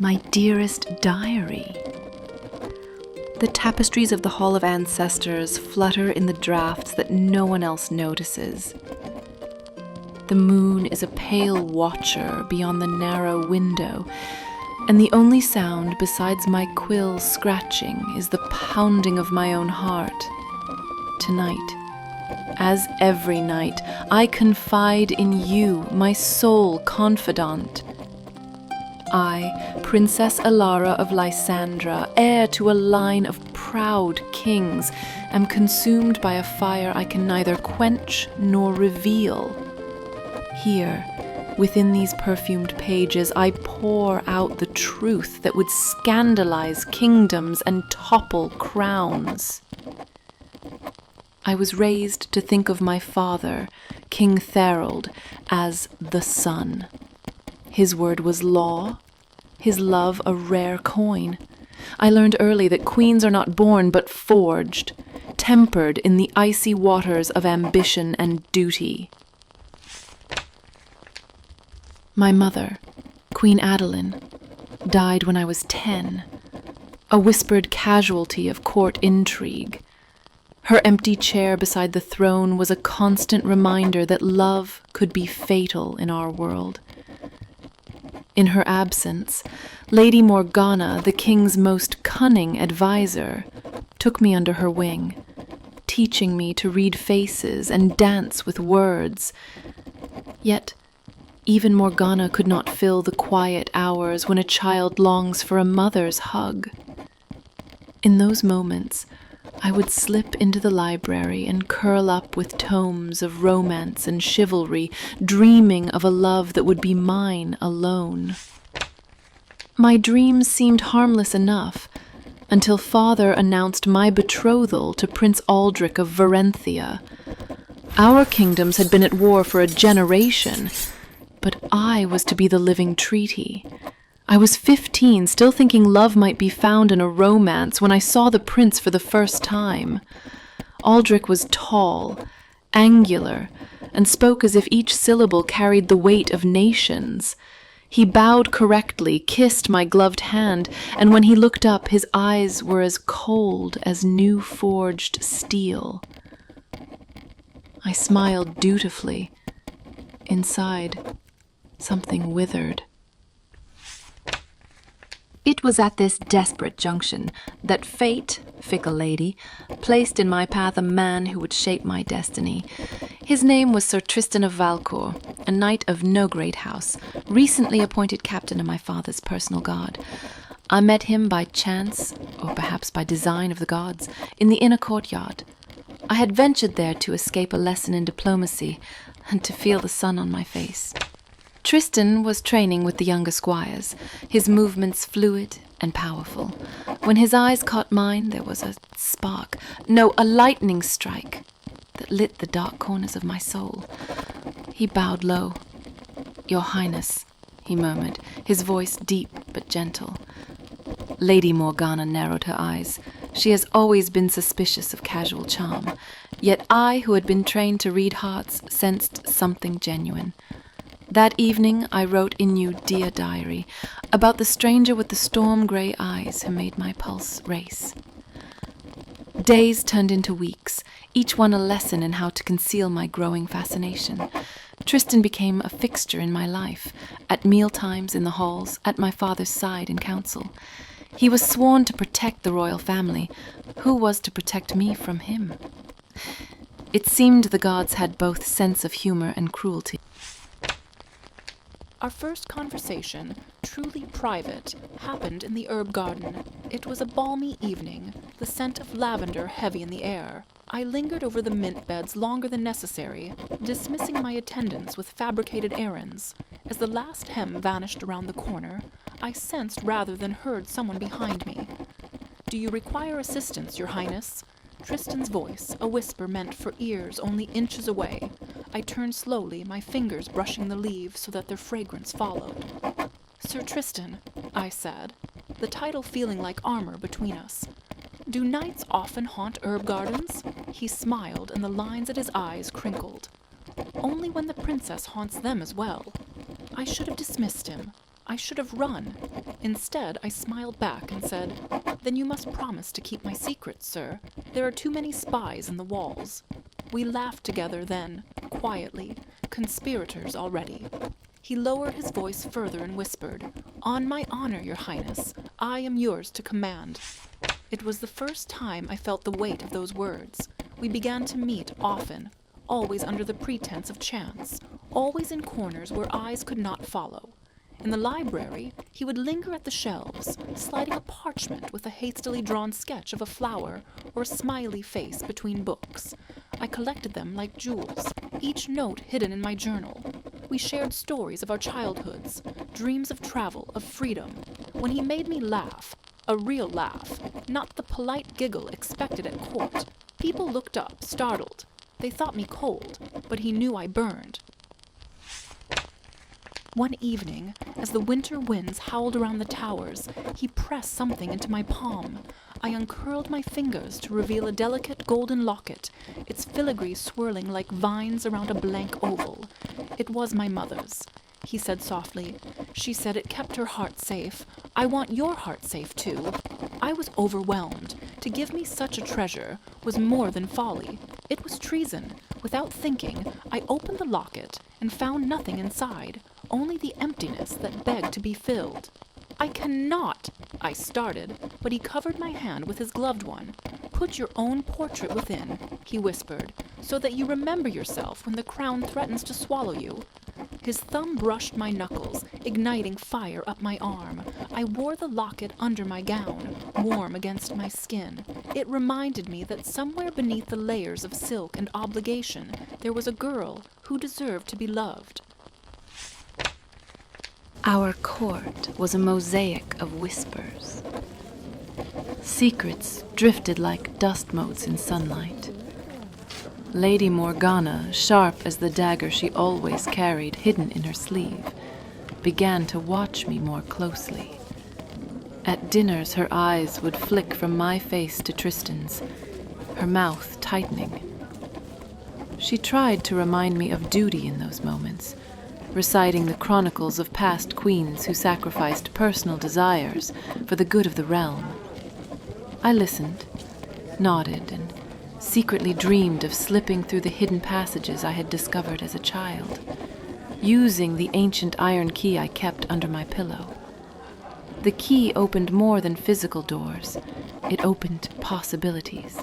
My dearest diary. The tapestries of the Hall of Ancestors flutter in the drafts that no one else notices. The moon is a pale watcher beyond the narrow window, and the only sound besides my quill scratching is the pounding of my own heart. Tonight, as every night, I confide in you, my sole confidant. I, Princess Elara of Lysandra, heir to a line of proud kings, am consumed by a fire I can neither quench nor reveal. Here, within these perfumed pages, I pour out the truth that would scandalize kingdoms and topple crowns. I was raised to think of my father, King Therald, as the sun. His word was law, his love a rare coin. I learned early that queens are not born but forged, tempered in the icy waters of ambition and duty. My mother, Queen Adeline, died when I was 10, a whispered casualty of court intrigue. Her empty chair beside the throne was a constant reminder that love could be fatal in our world. In her absence, Lady Morgana, the king's most cunning advisor, took me under her wing, teaching me to read faces and dance with words. Yet, even Morgana could not fill the quiet hours when a child longs for a mother's hug. In those moments, I would slip into the library and curl up with tomes of romance and chivalry, dreaming of a love that would be mine alone. My dreams seemed harmless enough, until Father announced my betrothal to Prince Aldrich of Varenthia. Our kingdoms had been at war for a generation, but I was to be the living treaty. I was 15, still thinking love might be found in a romance when I saw the prince for the first time. Aldrich was tall, angular, and spoke as if each syllable carried the weight of nations. He bowed correctly, kissed my gloved hand, and when he looked up, his eyes were as cold as new-forged steel. I smiled dutifully. Inside, something withered. It was at this desperate junction that fate, fickle lady, placed in my path a man who would shape my destiny. His name was Sir Tristan of Valcour, a knight of no great house, recently appointed captain of my father's personal guard. I met him by chance, or perhaps by design of the gods, in the inner courtyard. I had ventured there to escape a lesson in diplomacy and to feel the sun on my face. Tristan was training with the younger squires, his movements fluid and powerful. When his eyes caught mine, there was a spark, no, a lightning strike, that lit the dark corners of my soul. He bowed low. "Your Highness," he murmured, his voice deep but gentle. Lady Morgana narrowed her eyes. She has always been suspicious of casual charm, yet I, who had been trained to read hearts, sensed something genuine. That evening I wrote in you, dear diary, about the stranger with the storm-grey eyes who made my pulse race. Days turned into weeks, each one a lesson in how to conceal my growing fascination. Tristan became a fixture in my life, at mealtimes in the halls, at my father's side in council. He was sworn to protect the royal family. Who was to protect me from him? It seemed the gods had both sense of humor and cruelty. Our first conversation, truly private, happened in the herb garden. It was a balmy evening, the scent of lavender heavy in the air. I lingered over the mint beds longer than necessary, dismissing my attendants with fabricated errands. As the last hem vanished around the corner, I sensed rather than heard someone behind me. "Do you require assistance, Your Highness?" Tristan's voice, a whisper meant for ears only inches away. I turned slowly, my fingers brushing the leaves so that their fragrance followed. "Sir Tristan," I said, the title feeling like armor between us. "Do knights often haunt herb gardens?" He smiled, and the lines at his eyes crinkled. "Only when the princess haunts them as well." I should have dismissed him. I should have run. Instead, I smiled back and said, "Then you must promise to keep my secret, sir. There are too many spies in the walls." We laughed together then, quietly, conspirators already. He lowered his voice further and whispered, "On my honor, Your Highness, I am yours to command." It was the first time I felt the weight of those words. We began to meet often, always under the pretense of chance, always in corners where eyes could not follow. In the library, he would linger at the shelves, sliding a parchment with a hastily drawn sketch of a flower or a smiley face between books. I collected them like jewels, each note hidden in my journal. We shared stories of our childhoods, dreams of travel, of freedom. When he made me laugh, a real laugh, not the polite giggle expected at court, people looked up, startled. They thought me cold, but he knew I burned. One evening, as the winter winds howled around the towers, he pressed something into my palm. I uncurled my fingers to reveal a delicate golden locket, its filigree swirling like vines around a blank oval. It was my mother's. He said softly. She said it kept her heart safe. I want your heart safe, too. I was overwhelmed. To give me such a treasure was more than folly. It was treason. Without thinking, I opened the locket and found nothing inside, only the emptiness that begged to be filled. "I cannot," I started, but he covered my hand with his gloved one. "Put your own portrait within," he whispered, "so that you remember yourself when the crown threatens to swallow you." His thumb brushed my knuckles, igniting fire up my arm. I wore the locket under my gown, warm against my skin. It reminded me that somewhere beneath the layers of silk and obligation, there was a girl who deserved to be loved. Our court was a mosaic of whispers. Secrets drifted like dust motes in sunlight. Lady Morgana, sharp as the dagger she always carried hidden in her sleeve, began to watch me more closely. At dinners, her eyes would flick from my face to Tristan's, her mouth tightening. She tried to remind me of duty in those moments, reciting the chronicles of past queens who sacrificed personal desires for the good of the realm. I listened, nodded, and secretly dreamed of slipping through the hidden passages I had discovered as a child, using the ancient iron key I kept under my pillow. The key opened more than physical doors. It opened possibilities.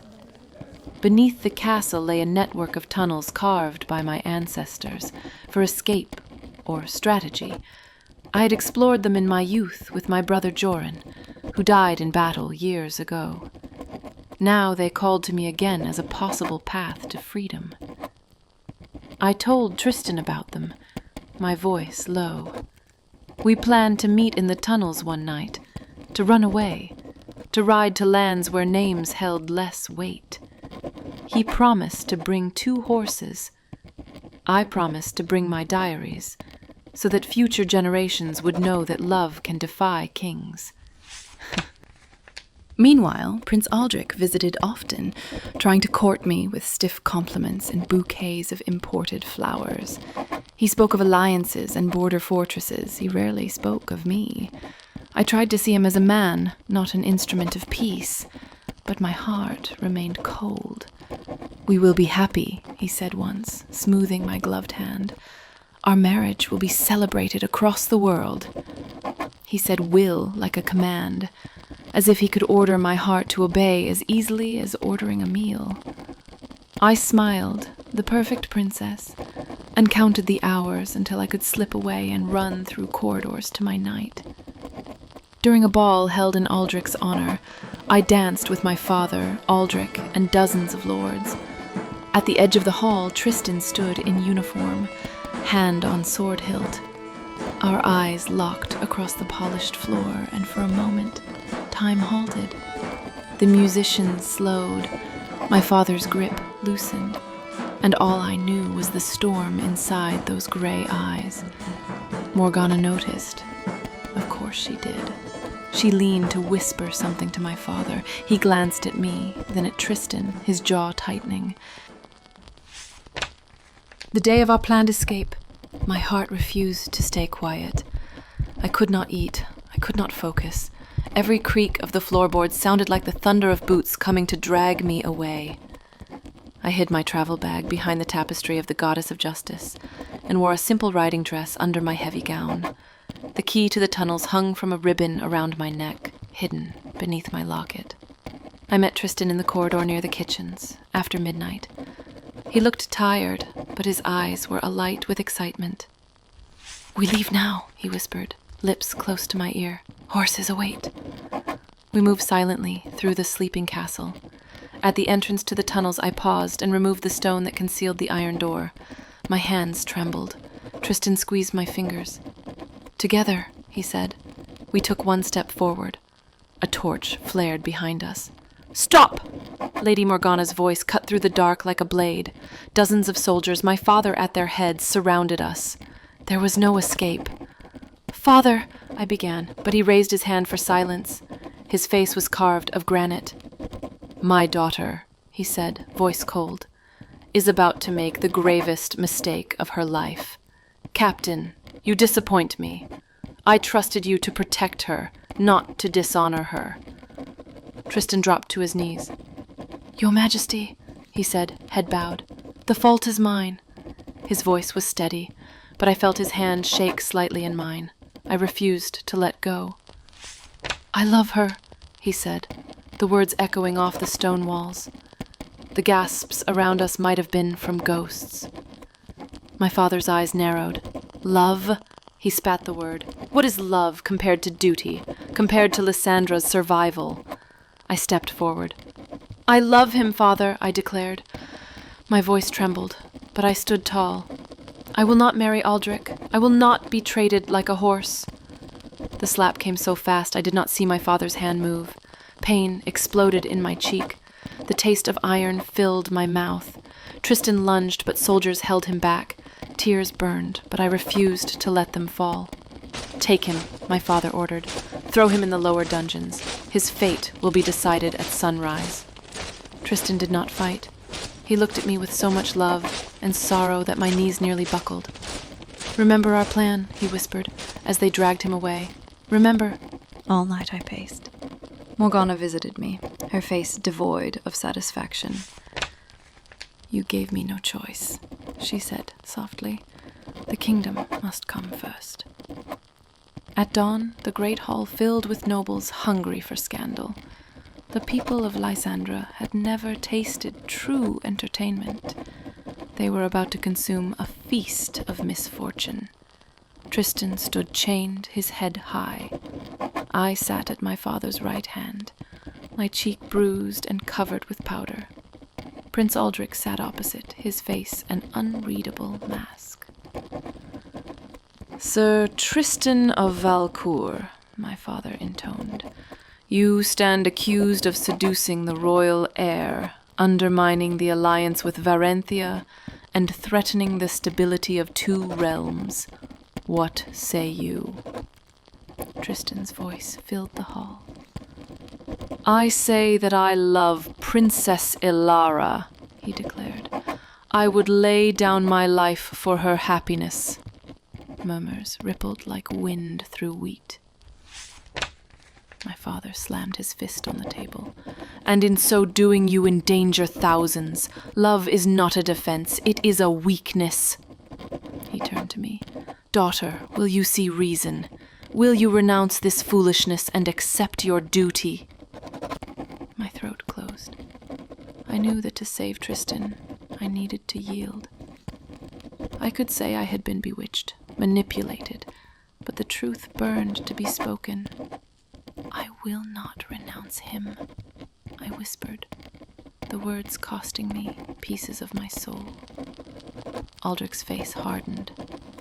Beneath the castle lay a network of tunnels carved by my ancestors for escape or strategy. I had explored them in my youth with my brother Joran, who died in battle years ago. Now they called to me again as a possible path to freedom. I told Tristan about them, my voice low. We planned to meet in the tunnels one night, to run away, to ride to lands where names held less weight. He promised to bring 2 horses. I promised to bring my diaries, so that future generations would know that love can defy kings. Meanwhile, Prince Aldrich visited often, trying to court me with stiff compliments and bouquets of imported flowers. He spoke of alliances and border fortresses. He rarely spoke of me. I tried to see him as a man, not an instrument of peace, but my heart remained cold. "We will be happy," he said once, smoothing my gloved hand. "Our marriage will be celebrated across the world." He said "will" like a command, as if he could order my heart to obey as easily as ordering a meal. I smiled, the perfect princess, and counted the hours until I could slip away and run through corridors to my knight. During a ball held in Aldrich's honor, I danced with my father, Aldrich, and dozens of lords. At the edge of the hall, Tristan stood in uniform, hand on sword hilt. Our eyes locked across the polished floor, and for a moment, time halted. The musicians slowed, my father's grip loosened, and all I knew was the storm inside those gray eyes. Morgana noticed. Of course she did. She leaned to whisper something to my father. He glanced at me, then at Tristan, his jaw tightening. The day of our planned escape, my heart refused to stay quiet. I could not eat. I could not focus. Every creak of the floorboards sounded like the thunder of boots coming to drag me away. I hid my travel bag behind the tapestry of the Goddess of Justice and wore a simple riding dress under my heavy gown. The key to the tunnels hung from a ribbon around my neck, hidden beneath my locket. I met Tristan in the corridor near the kitchens, after midnight. He looked tired, but his eyes were alight with excitement. "We leave now," he whispered, lips close to my ear. "Horses await." We moved silently through the sleeping castle. At the entrance to the tunnels, I paused and removed the stone that concealed the iron door. My hands trembled. Tristan squeezed my fingers. "Together," he said. We took one step forward. A torch flared behind us. "Stop!" Lady Morgana's voice cut through the dark like a blade. Dozens of soldiers, my father at their heads, surrounded us. There was no escape. "Father," I began, but he raised his hand for silence. His face was carved of granite. "My daughter," he said, voice cold, "is about to make the gravest mistake of her life. Captain, you disappoint me. I trusted you to protect her, not to dishonor her." Tristan dropped to his knees. "Your Majesty," he said, head bowed, "the fault is mine." His voice was steady, but I felt his hand shake slightly in mine. I refused to let go. "I love her," he said, the words echoing off the stone walls. The gasps around us might have been from ghosts. My father's eyes narrowed. "Love?" He spat the word. "What is love compared to duty, compared to Lysandra's survival?" I stepped forward. "I love him, father," I declared. My voice trembled, but I stood tall. "I will not marry Aldrich. I will not be traded like a horse." The slap came so fast I did not see my father's hand move. Pain exploded in my cheek. The taste of iron filled my mouth. Tristan lunged, but soldiers held him back. Tears burned, but I refused to let them fall. "Take him," my father ordered. "Throw him in the lower dungeons. His fate will be decided at sunrise." Tristan did not fight. He looked at me with so much love and sorrow that my knees nearly buckled. "Remember our plan," he whispered, as they dragged him away. "Remember." All night I paced. Morgana visited me, her face devoid of satisfaction. "You gave me no choice," she said softly. "The kingdom must come first." At dawn, the great hall filled with nobles hungry for scandal. The people of Lysandra had never tasted true entertainment. They were about to consume a feast of misfortune. Tristan stood chained, his head high. I sat at my father's right hand, my cheek bruised and covered with powder. Prince Aldrich sat opposite, his face an unreadable mask. "Sir Tristan of Valcour," my father intoned, "you stand accused of seducing the royal heir, undermining the alliance with Varenthia, and threatening the stability of 2 realms. What say you?" Tristan's voice filled the hall. "I say that I love Princess Elara," he declared. "I would lay down my life for her happiness." Murmurs rippled like wind through wheat. My father slammed his fist on the table. "And in so doing you endanger thousands. Love is not a defense, it is a weakness." He turned to me. "Daughter, will you see reason? Will you renounce this foolishness and accept your duty?" My throat closed. I knew that to save Tristan, I needed to yield. I could say I had been bewitched, manipulated, but the truth burned to be spoken. "I will not renounce him," I whispered, the words costing me pieces of my soul. Aldrich's face hardened.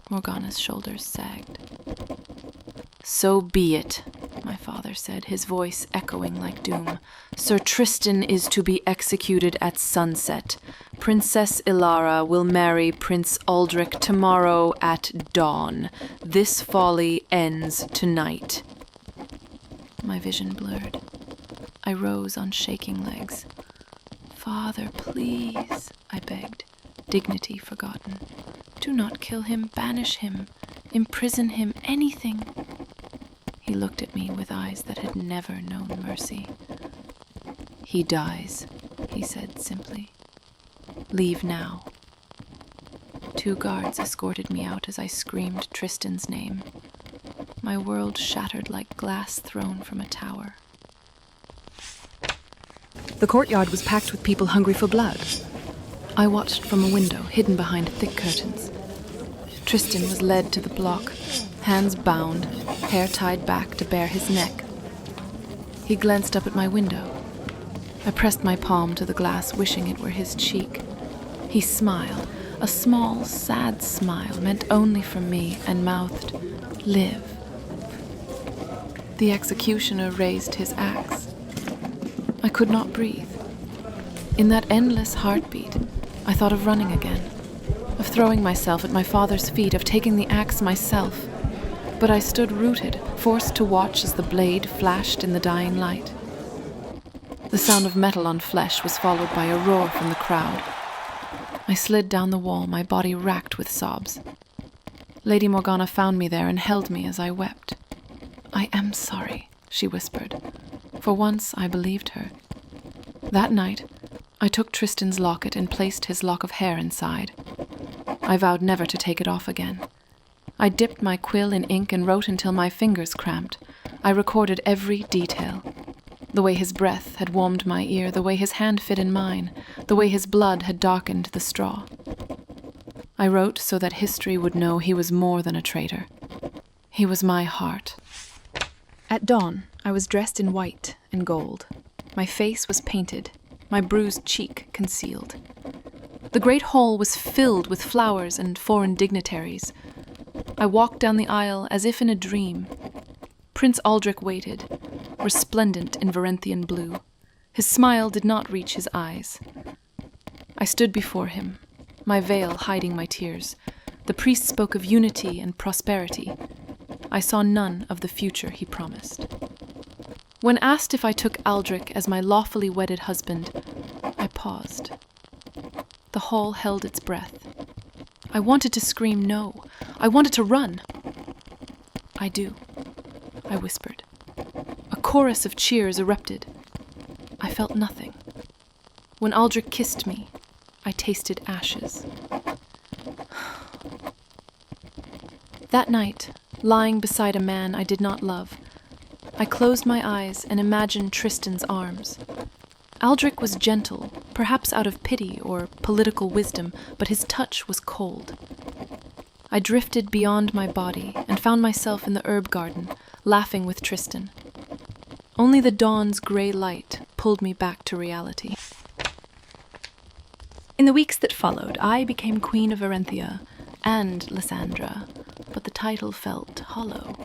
Morgana's shoulders sagged. "So be it," my father said, his voice echoing like doom. "Sir Tristan is to be executed at sunset. Princess Elara will marry Prince Aldrich tomorrow at dawn. This folly ends tonight." My vision blurred. I rose on shaking legs. "Father, please," I begged, dignity forgotten. "Do not kill him, banish him, imprison him, anything. He looked at me with eyes that had never known mercy. "He dies," he said simply. "Leave now." 2 guards escorted me out as I screamed Tristan's name. My world shattered like glass thrown from a tower. The courtyard was packed with people hungry for blood. I watched from a window hidden behind thick curtains. Tristan was led to the block, hands bound, hair tied back to bare his neck. He glanced up at my window. I pressed my palm to the glass, wishing it were his cheek. He smiled, a small, sad smile meant only for me, and mouthed, "Live." The executioner raised his axe. I could not breathe. In that endless heartbeat, I thought of running again, of throwing myself at my father's feet, of taking the axe myself. But I stood rooted, forced to watch as the blade flashed in the dying light. The sound of metal on flesh was followed by a roar from the crowd. I slid down the wall, my body racked with sobs. Lady Morgana found me there and held me as I wept. "I am sorry," she whispered. For once I believed her. That night, I took Tristan's locket and placed his lock of hair inside. I vowed never to take it off again. I dipped my quill in ink and wrote until my fingers cramped. I recorded every detail. The way his breath had warmed my ear, the way his hand fit in mine, the way his blood had darkened the straw. I wrote so that history would know he was more than a traitor. He was my heart. At dawn, I was dressed in white and gold. My face was painted, my bruised cheek concealed. The great hall was filled with flowers and foreign dignitaries. I walked down the aisle as if in a dream. Prince Aldrich waited, resplendent in Varenthian blue. His smile did not reach his eyes. I stood before him, my veil hiding my tears. The priest spoke of unity and prosperity. I saw none of the future he promised. When asked if I took Aldrich as my lawfully wedded husband, I paused. The hall held its breath. I wanted to scream no. I wanted to run. "I do," I whispered. A chorus of cheers erupted. I felt nothing. When Aldrich kissed me, I tasted ashes. That night, lying beside a man I did not love, I closed my eyes and imagined Tristan's arms. Aldrich was gentle, perhaps out of pity or political wisdom, but his touch was cold. I drifted beyond my body and found myself in the herb garden, laughing with Tristan. Only the dawn's grey light pulled me back to reality. In the weeks that followed, I became Queen of Varenthia and Lysandra, but the title felt hollow.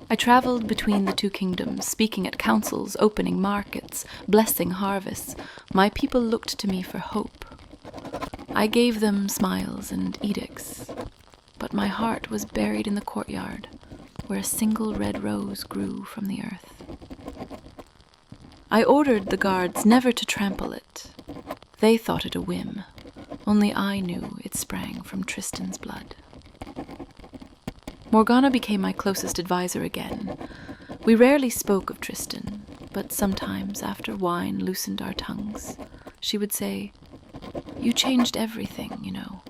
I traveled between the 2 kingdoms, speaking at councils, opening markets, blessing harvests. My people looked to me for hope. I gave them smiles and edicts, but my heart was buried in the courtyard, where a single red rose grew from the earth. I ordered the guards never to trample it. They thought it a whim. Only I knew it sprang from Tristan's blood. Morgana became my closest advisor again. We rarely spoke of Tristan, but sometimes, after wine loosened our tongues, she would say, "You changed everything, you know.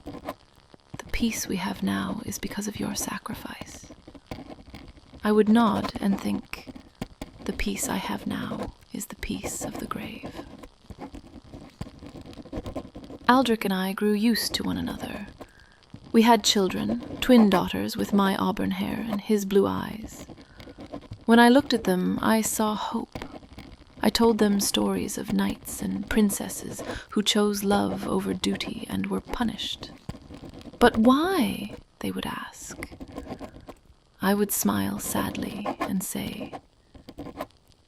The peace we have now is because of your sacrifice." I would nod and think, "The peace I have now is the peace of the grave." Aldrich and I grew used to one another. We had children, twin daughters with my auburn hair and his blue eyes. When I looked at them, I saw hope. I told them stories of knights and princesses who chose love over duty and were punished. "But why?" they would ask. I would smile sadly and say,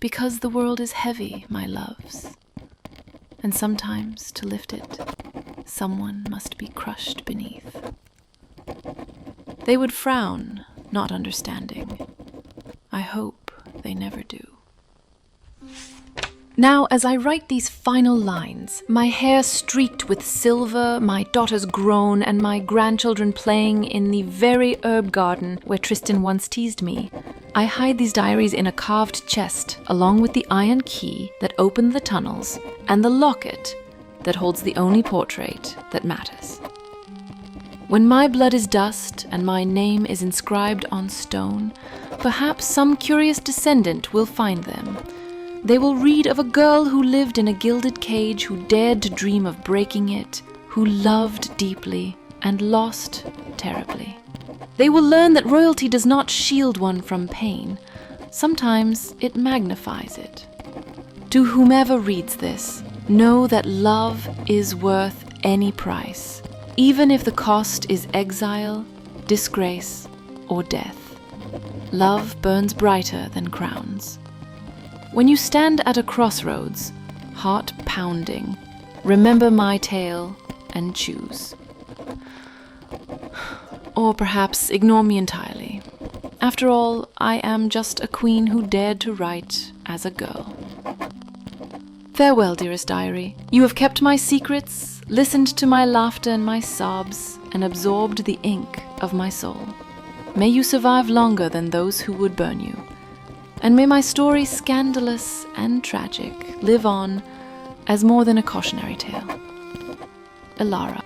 "Because the world is heavy, my loves, and sometimes to lift it, someone must be crushed beneath." They would frown, not understanding. I hope they never do. Now, as I write these final lines, my hair streaked with silver, my daughters grown, and my grandchildren playing in the very herb garden where Tristan once teased me, I hide these diaries in a carved chest, along with the iron key that opened the tunnels, and the locket that holds the only portrait that matters. When my blood is dust and my name is inscribed on stone, perhaps some curious descendant will find them. They will read of a girl who lived in a gilded cage, who dared to dream of breaking it, who loved deeply and lost terribly. They will learn that royalty does not shield one from pain. Sometimes it magnifies it. To whomever reads this, know that love is worth any price, even if the cost is exile, disgrace, or death. Love burns brighter than crowns. When you stand at a crossroads, heart pounding, remember my tale and choose. Or perhaps ignore me entirely. After all, I am just a queen who dared to write as a girl. Farewell, dearest diary. You have kept my secrets, listened to my laughter and my sobs, and absorbed the ink of my soul. May you survive longer than those who would burn you. And may my story, scandalous and tragic, live on as more than a cautionary tale. Elara.